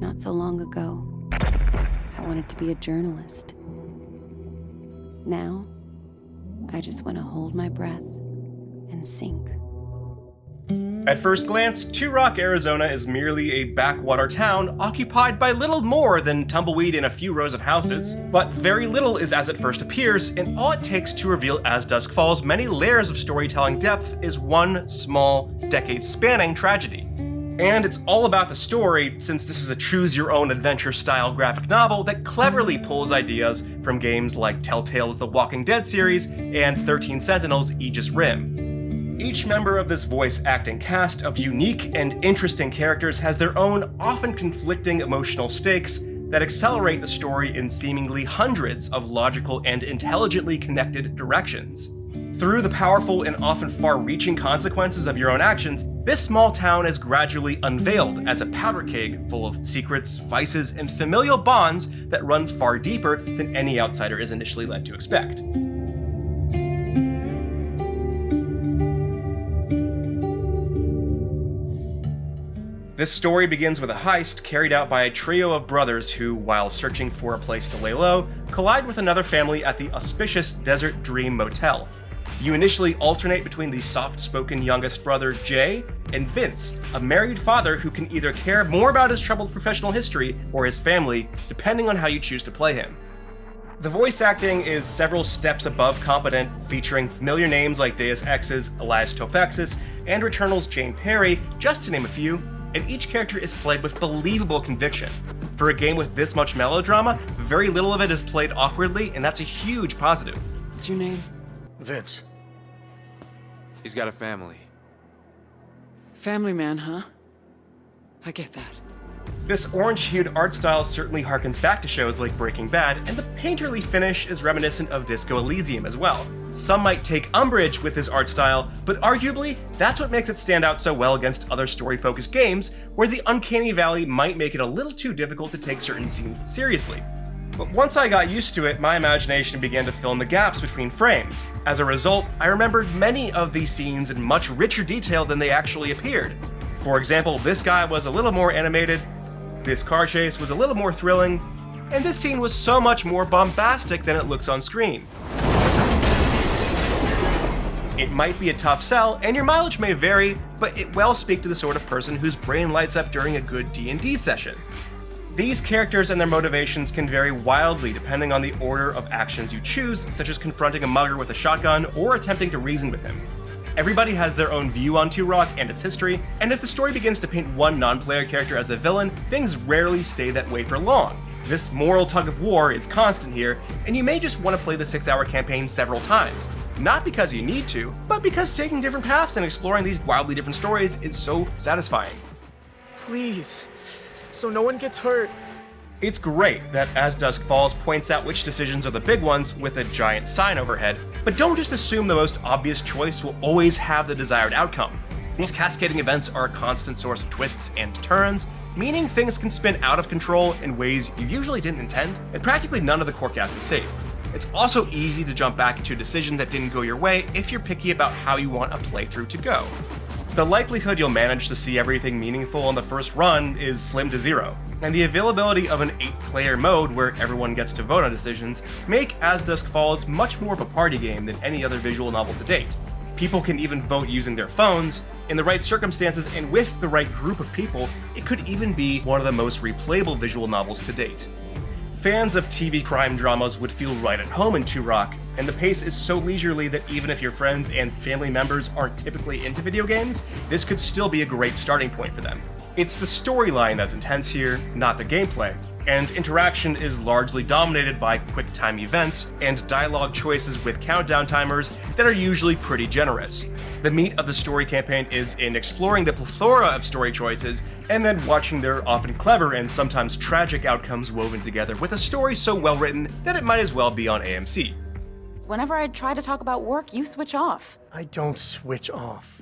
Not so long ago, I wanted to be a journalist. Now, I just want to hold my breath and sink. At first glance, Two Rock, Arizona is merely a backwater town occupied by little more than tumbleweed in a few rows of houses, but very little is as it first appears, and all it takes to reveal As Dusk Falls' many layers of storytelling depth is one small, decade-spanning tragedy. And it's all about the story, since this is a choose-your-own-adventure style graphic novel that cleverly pulls ideas from games like Telltale's The Walking Dead series and 13 Sentinel's Aegis Rim. Each member of this voice-acting cast of unique and interesting characters has their own, often conflicting emotional stakes that accelerate the story in seemingly hundreds of logical and intelligently connected directions. Through the powerful and often far-reaching consequences of your own actions, this small town is gradually unveiled as a powder keg full of secrets, vices, and familial bonds that run far deeper than any outsider is initially led to expect. This story begins with a heist carried out by a trio of brothers who, while searching for a place to lay low, collide with another family at the auspicious Desert Dream Motel. You initially alternate between the soft-spoken youngest brother, Jay, and Vince, a married father who can either care more about his troubled professional history or his family, depending on how you choose to play him. The voice acting is several steps above competent, featuring familiar names like Deus Ex's Elias Tofexis and Returnal's Jane Perry, just to name a few, and each character is played with believable conviction. For a game with this much melodrama, very little of it is played awkwardly, and that's a huge positive. What's your name? Vince. He's got a family. Family man, huh? I get that. This orange-hued art style certainly harkens back to shows like Breaking Bad, and the painterly finish is reminiscent of Disco Elysium as well. Some might take umbrage with his art style, but arguably, that's what makes it stand out so well against other story-focused games, where the uncanny valley might make it a little too difficult to take certain scenes seriously. But once I got used to it, my imagination began to fill in the gaps between frames. As a result, I remembered many of these scenes in much richer detail than they actually appeared. For example, this guy was a little more animated, this car chase was a little more thrilling, and this scene was so much more bombastic than it looks on screen. It might be a tough sell, and your mileage may vary, but it well speaks to the sort of person whose brain lights up during a good D&D session. These characters and their motivations can vary wildly depending on the order of actions you choose, such as confronting a mugger with a shotgun or attempting to reason with him. Everybody has their own view on Two Rock and its history, and if the story begins to paint one non-player character as a villain, things rarely stay that way for long. This moral tug-of-war is constant here, and you may just want to play the 6-hour campaign several times. Not because you need to, but because taking different paths and exploring these wildly different stories is so satisfying. Please. So no one gets hurt. It's great that As Dusk Falls points out which decisions are the big ones with a giant sign overhead, but don't just assume the most obvious choice will always have the desired outcome. These cascading events are a constant source of twists and turns, meaning things can spin out of control in ways you usually didn't intend, and practically none of the core cast is safe. It's also easy to jump back into a decision that didn't go your way if you're picky about how you want a playthrough to go. The likelihood you'll manage to see everything meaningful on the first run is slim to zero, and the availability of an 8-player mode where everyone gets to vote on decisions make As Dusk Falls much more of a party game than any other visual novel to date. People can even vote using their phones. In the right circumstances and with the right group of people, it could even be one of the most replayable visual novels to date. Fans of TV crime dramas would feel right at home in Two Rock, and the pace is so leisurely that even if your friends and family members aren't typically into video games, this could still be a great starting point for them. It's the storyline that's intense here, not the gameplay, and interaction is largely dominated by quick-time events and dialogue choices with countdown timers that are usually pretty generous. The meat of the story campaign is in exploring the plethora of story choices and then watching their often clever and sometimes tragic outcomes woven together with a story so well written that it might as well be on AMC. Whenever I try to talk about work, you switch off. I don't switch off.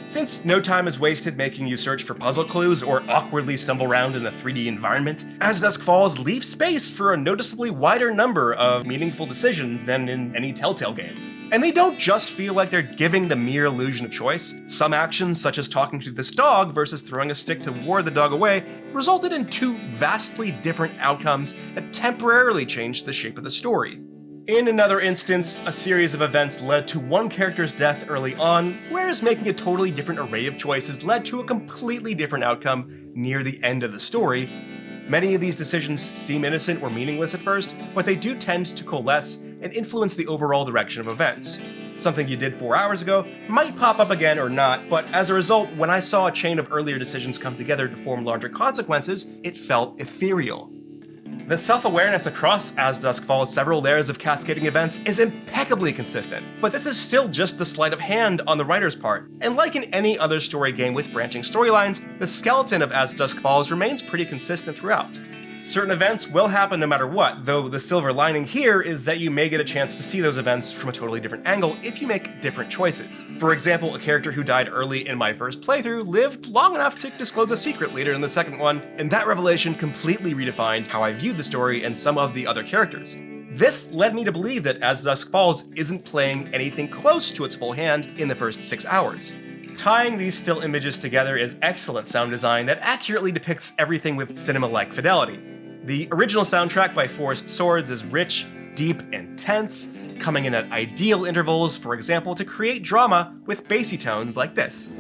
Since no time is wasted making you search for puzzle clues or awkwardly stumble around in a 3D environment, As Dusk Falls leaves space for a noticeably wider number of meaningful decisions than in any Telltale game. And they don't just feel like they're giving the mere illusion of choice. Some actions, such as talking to this dog versus throwing a stick to ward the dog away, resulted in two vastly different outcomes that temporarily changed the shape of the story. In another instance, a series of events led to one character's death early on, whereas making a totally different array of choices led to a completely different outcome near the end of the story. Many of these decisions seem innocent or meaningless at first, but they do tend to coalesce and influence the overall direction of events. Something you did 4 hours ago might pop up again or not, but as a result, when I saw a chain of earlier decisions come together to form larger consequences, it felt ethereal. The self-awareness across As Dusk Falls' several layers of cascading events is impeccably consistent, but this is still just the sleight of hand on the writer's part. And like in any other story game with branching storylines, the skeleton of As Dusk Falls remains pretty consistent throughout. Certain events will happen no matter what, though the silver lining here is that you may get a chance to see those events from a totally different angle if you make different choices. For example, a character who died early in my first playthrough lived long enough to disclose a secret later in the second one, and that revelation completely redefined how I viewed the story and some of the other characters. This led me to believe that As Dusk Falls isn't playing anything close to its full hand in the first 6 hours. Tying these still images together is excellent sound design that accurately depicts everything with cinema-like fidelity. The original soundtrack by Forest Swords is rich, deep, and tense, coming in at ideal intervals, for example, to create drama with bassy tones like this.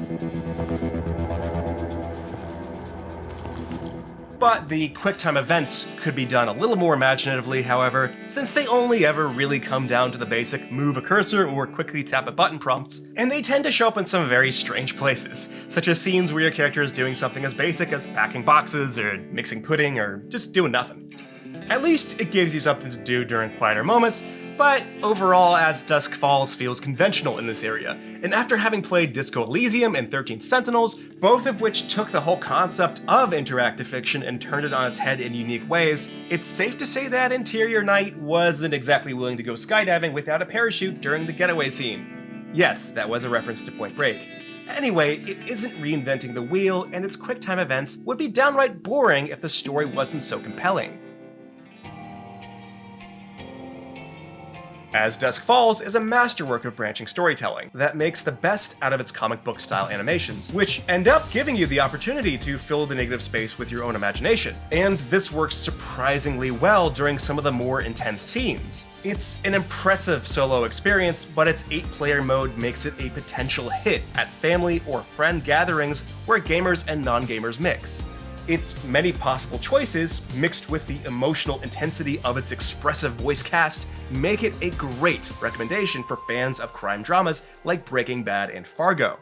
But the QuickTime events could be done a little more imaginatively, however, since they only ever really come down to the basic move a cursor or quickly tap a button prompts, and they tend to show up in some very strange places, such as scenes where your character is doing something as basic as packing boxes or mixing pudding or just doing nothing. At least it gives you something to do during quieter moments, but overall As Dusk Falls feels conventional in this area, and after having played Disco Elysium and 13 Sentinels, both of which took the whole concept of interactive fiction and turned it on its head in unique ways, it's safe to say that Interior Night wasn't exactly willing to go skydiving without a parachute during the getaway scene. Yes, that was a reference to Point Break. Anyway, it isn't reinventing the wheel, and its QuickTime events would be downright boring if the story wasn't so compelling. As Dusk Falls is a masterwork of branching storytelling that makes the best out of its comic book style animations, which end up giving you the opportunity to fill the negative space with your own imagination. And this works surprisingly well during some of the more intense scenes. It's an impressive solo experience, but its 8-player mode makes it a potential hit at family or friend gatherings where gamers and non-gamers mix. Its many possible choices, mixed with the emotional intensity of its expressive voice cast, make it a great recommendation for fans of crime dramas like Breaking Bad and Fargo.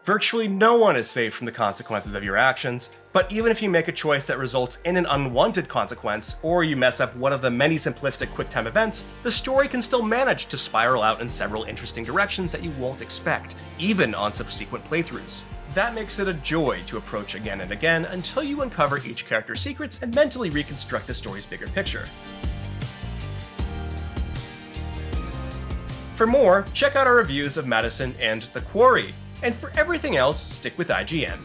Virtually no one is safe from the consequences of your actions, but even if you make a choice that results in an unwanted consequence, or you mess up one of the many simplistic QuickTime events, the story can still manage to spiral out in several interesting directions that you won't expect, even on subsequent playthroughs. That makes it a joy to approach again and again until you uncover each character's secrets and mentally reconstruct the story's bigger picture. For more, check out our reviews of Madison and The Quarry, and for everything else, stick with IGN.